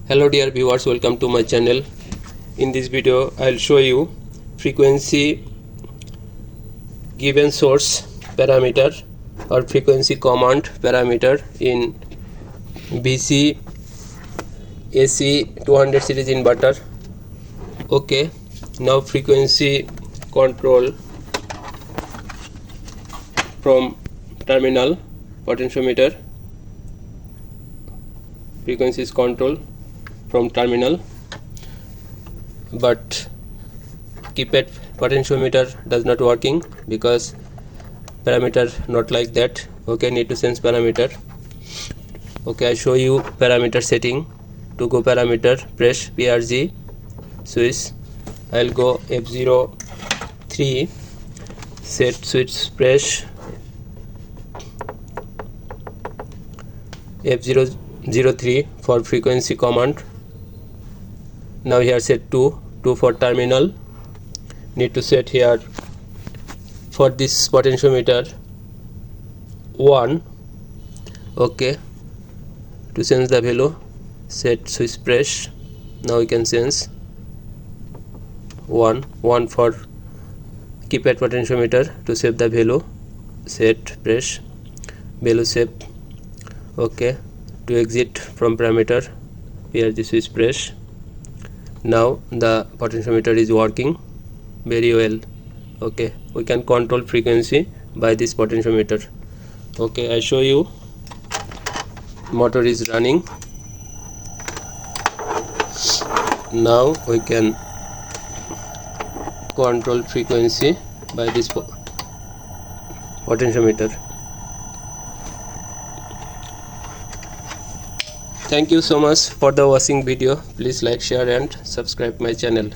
Hello dear viewers, welcome to my channel. In this video I'll show you frequency given source parameter or frequency command parameter in Veichi AC200 series inverter. Okay, now frequency control from terminal potentiometer. Frequency is control from terminal, but Keypad potentiometer does not working because parameter not like that. Okay, need to sense parameter. Okay, I show you parameter setting. To go parameter, press PRG switch. I'll go F03, set switch, press F003 for frequency command. Now here set 2 for terminal. Need to set here for this potentiometer 1. Okay, to sense the value, set switch, press. Now we can sense 1 for Keypad potentiometer. To save the value, set, press, value save. Okay, to exit from parameter, PRG switch, press. Now the potentiometer is working very well. Okay, we can control frequency by this potentiometer. Okay, I show you motor is running. Now we can control frequency by this potentiometer. Thank you so much for the watching video. Please like, share and subscribe my channel.